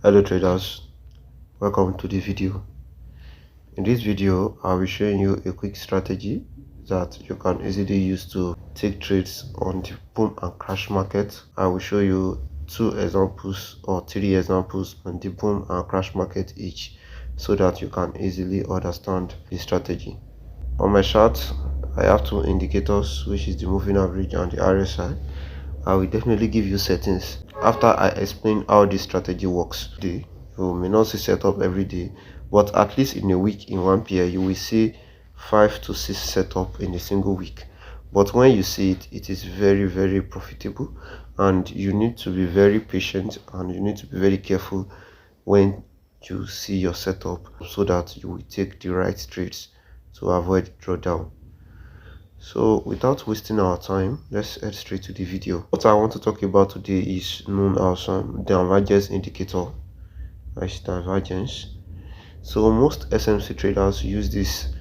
Hello traders, welcome to the video. In this video I'll be showing you a quick strategy that you can easily use to take trades on the boom and crash market. I will show you 2 examples or 3 examples on the boom and crash market each, so that you can easily understand the strategy. On my chart I have 2 indicators, which is the moving average and the RSI. I will definitely give you settings after I explain how this strategy works. You may not see setup every day, but at least in a week, in one pair, you will see 5 to 6 setup in a single week. But when you see it, it is very profitable, and you need to be very patient and you need to be very careful when you see your setup, so that you will take the right trades to avoid drawdown. So without wasting our time, let's head straight to the video. What I want to talk about today is known as the divergence indicator. That's divergence. So most SMC traders use this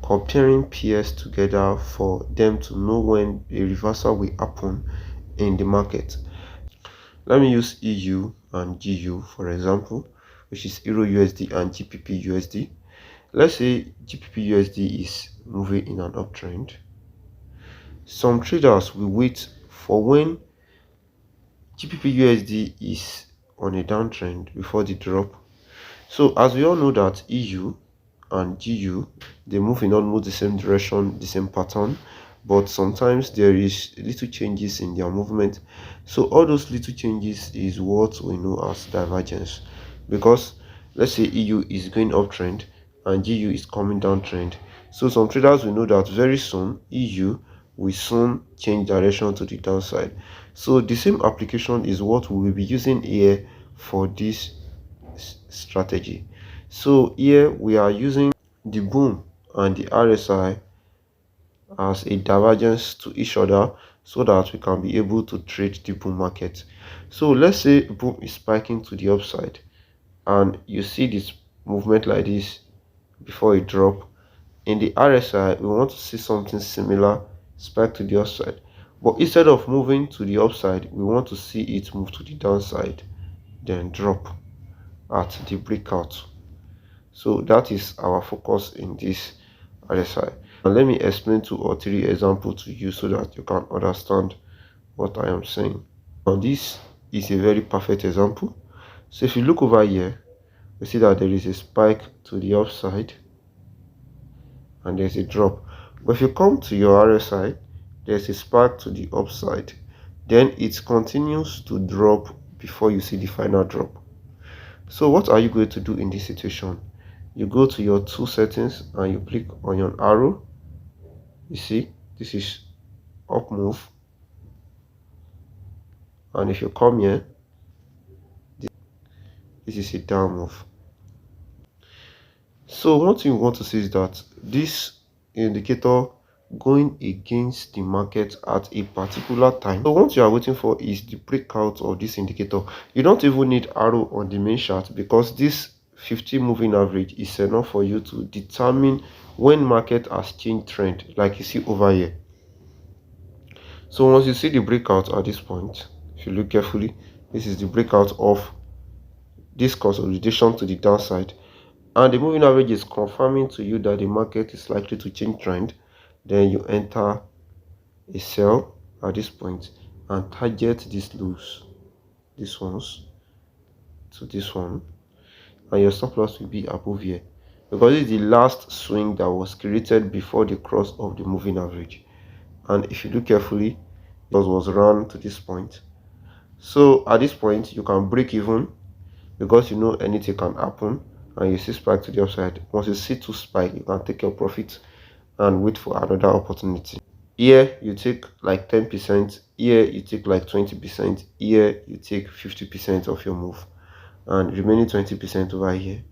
comparing pairs together for them to know when a reversal will happen in the market. Let me use EU and GU for example, which is Euro USD and GBP USD. Let's say GBP USD is moving in an uptrend. Some traders will wait for when GBP USD is on a downtrend before the drop. So as we all know that EU and GU, they move in almost the same direction, the same pattern, but sometimes there is little changes in their movement. So all those little changes is what we know as divergence, because let's say EU is going uptrend and GU is coming downtrend. So some traders will know that very soon EU will soon change direction to the downside. So the same application is what we will be using here for this strategy. So here we are using the boom and the RSI as a divergence to each other, so that we can be able to trade the boom market. So let's say boom is spiking to the upside and you see this movement like this before it drop. In the RSI, we want to see something similar, spike to the upside, but instead of moving to the upside, we want to see it move to the downside, then drop at the breakout. So that is our focus in this RSI. And let me explain 2 or 3 examples to you so that you can understand what I am saying. Now this is a very perfect example. So if you look over here, we see that there is a spike to the upside and there's a drop. But if you come to your RSI, there's a spike to the upside, then it continues to drop before you see the final drop. So what are you going to do in this situation? You go to your 2 settings and you click on your arrow. You see this is up move, and if you come here, this is a down move. So one thing you want to see is that this indicator going against the market at a particular time. So what you are waiting for is the breakout of this indicator. You don't even need arrow on the main chart, because this 50 moving average is enough for you to determine when market has changed trend, like you see over here. So once you see the breakout at this point, if you look carefully, this is the breakout of this consolidation to the downside, and the moving average is confirming to you that the market is likely to change trend. Then you enter a sell at this point and target these lows, these ones to this one, and your stop loss will be above here, because it's the last swing that was created before the cross of the moving average. And if you look carefully, it was run to this point. So at this point you can break even, because you know anything can happen, and you see spike to the upside. Once you see 2 spike, you can take your profit and wait for another opportunity. Here you take like 10%, here you take like 20%, here you take 50% of your move, and remaining 20% over here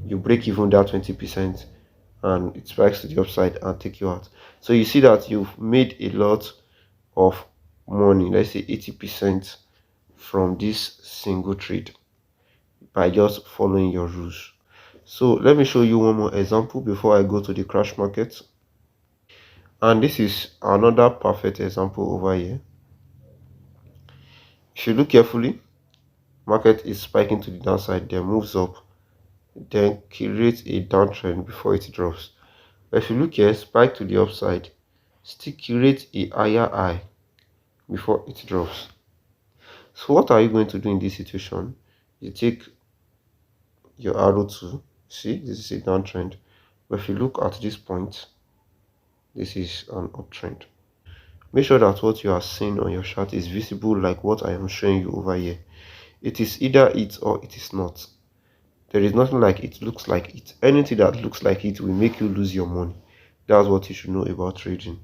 you break even that 20% and it spikes to the upside and take you out. So you see that you've made a lot of money, let's say 80%, from this single trade by just following your rules. So let me show you one more example before I go to the crash market. And this is another perfect example over here. If you look carefully, market is spiking to the downside, then moves up, then creates a downtrend before it drops. But if you look here, spike to the upside, still creates a higher high before it drops. So what are you going to do in this situation? You take your arrow tool. See, this is a downtrend. But if you look at this point, this is an uptrend. Make sure that what you are seeing on your chart is visible like what I am showing you over here. It is either it or it is not. There is nothing like it looks like it. Anything that looks like it will make you lose your money. That's what you should know about trading.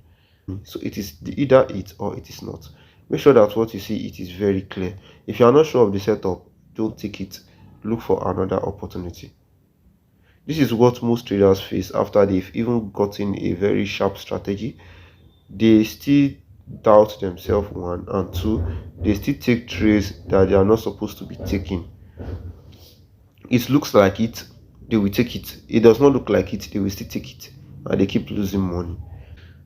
So it is either it or it is not. Make sure that what you see it is very clear. If you are not sure of the setup, don't take it. Look for another opportunity. This is what most traders face after they've even gotten a very sharp strategy. They still doubt themselves, one, and two, they still take trades that they are not supposed to be taking. It looks like it, they will take it. It does not look like it, they will still take it, and they keep losing money.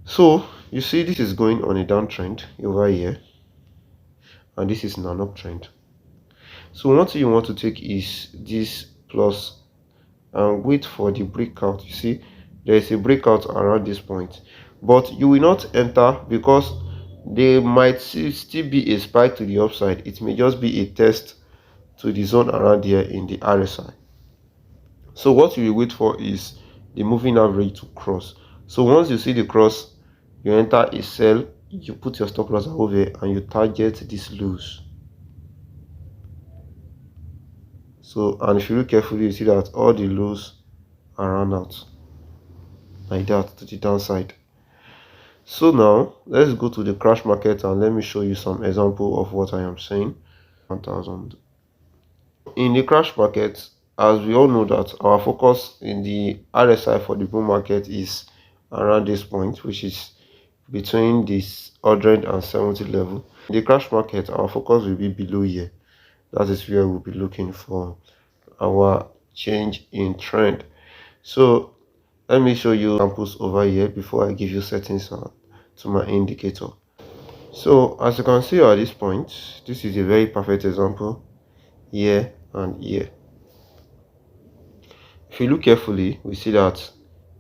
So you see, this is going on a downtrend over here, and this is an uptrend. So one thing you want to take is this plus and wait for the breakout. You see, there is a breakout around this point, but you will not enter because there might still be a spike to the upside. It may just be a test to the zone around here in the RSI. So what you will wait for is the moving average to cross. So once you see the cross, you enter a sell, you put your stop loss above here, and you target this lows. So, and if you look carefully, you see that all the lows are run out like that to the downside. So now let's go to the crash market and let me show you some example of what I am saying. 1000 in the crash market, as we all know that our focus in the RSI for the bull market is around this point, which is between this 170 level. In the crash market, our focus will be below here. That is where we'll be looking for our change in trend. So let me show you examples over here before I give you settings to my indicator. So as you can see at this point, this is a very perfect example here and here. If you look carefully, we see that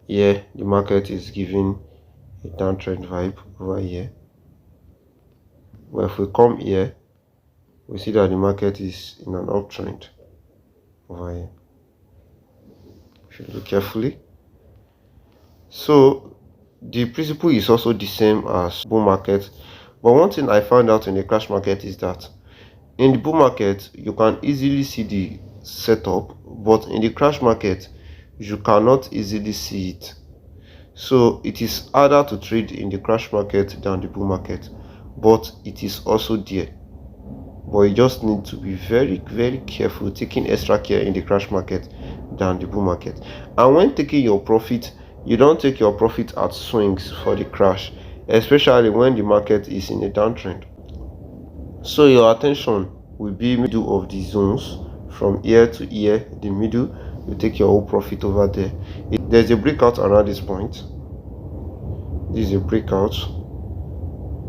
here the market is giving a downtrend vibe over here. But if we come here, we see that the market is in an uptrend over here. If you look carefully, so the principle is also the same as bull market. But one thing I found out in the crash market is that in the bull market you can easily see the setup, but in the crash market you cannot easily see it. So it is harder to trade in the crash market than the bull market, but it is also there. But you just need to be very careful, taking extra care in the crash market than the bull market. And when taking your profit, you don't take your profit at swings for the crash, especially when the market is in a downtrend. So your attention will be middle of the zones, from here to here, the middle. You take your whole profit over there. There's a breakout around this point. This is a breakout.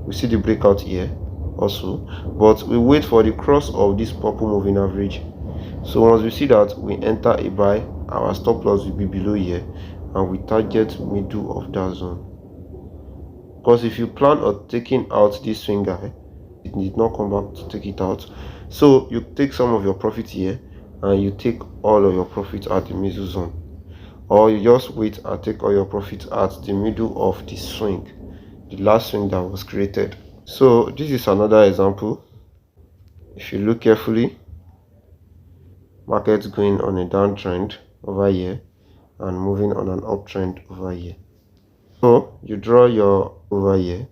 We see the breakout here also, but we wait for the cross of this purple moving average. So once we see that, we enter a buy. Our stop loss will be below here, and we target middle of that zone. Because if you plan on taking out this swing guy, it did not come back to take it out. So you take some of your profit here, and you take all of your profit at the middle zone, or you just wait and take all your profit at the middle of the swing, the last swing that was created. So this is another example. If you look carefully, market's going on a downtrend over here and moving on an uptrend over here. So you draw your over here,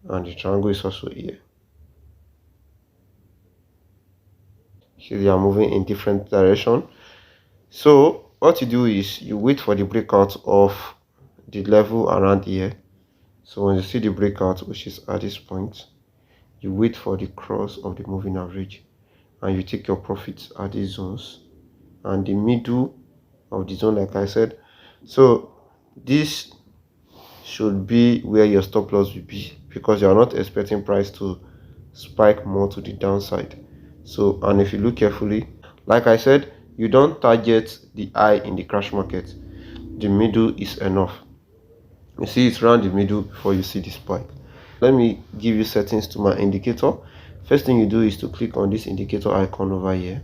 and the triangle is also here. So they are moving in different direction. So what you do is you wait for the breakout of the level around here. So when you see the breakout, which is at this point, you wait for the cross of the moving average, and you take your profits at these zones and the middle of the zone, like I said. So this should be where your stop loss will be, because you are not expecting price to spike more to the downside. So, and if you look carefully, like I said, you don't target the high in the crash market. The middle is enough. You see it's around the middle before you see the spike. Let me give you settings to my indicator. First thing you do is to click on this indicator icon over here.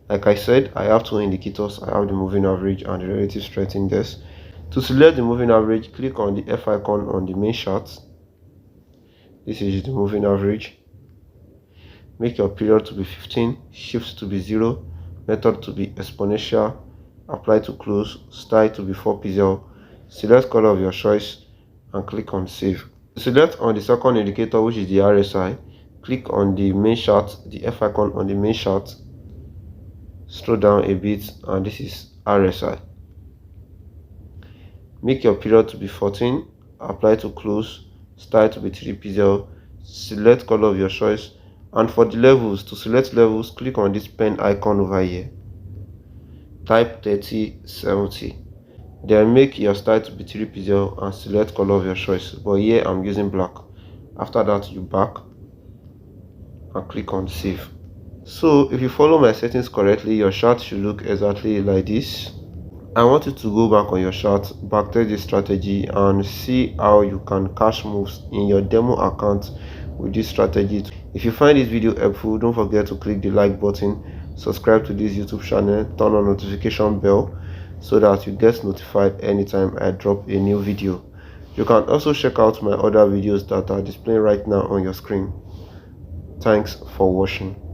Like I said, I have two indicators. I have the moving average and the relative strength index. To select the moving average, click on the F icon on the main chart. This is the moving average. Make your period to be 15, shift to be 0, method to be exponential, apply to close, style to be 4 pixel, select color of your choice and click on save. To select on the second indicator, which is the RSI, click on the main chart, the F icon on the main chart, scroll down a bit and this is RSI. Make your period to be 14, apply to close, style to be 3 pixel, select color of your choice, and for the levels, to select levels, click on this pen icon over here, type 3070, then make your style to be 3 pixel and select color of your choice, but here I'm using black. After that, you back and click on save. So if you follow my settings correctly, your chart should look exactly like this. I want you to go back on your chart, backtest this strategy and see how you can cash moves in your demo account with this strategy. If you find this video helpful, don't forget to click the like button, subscribe to this YouTube channel, turn on notification bell so that you get notified anytime I drop a new video. You can also check out my other videos that are displaying right now on your screen. Thanks for watching.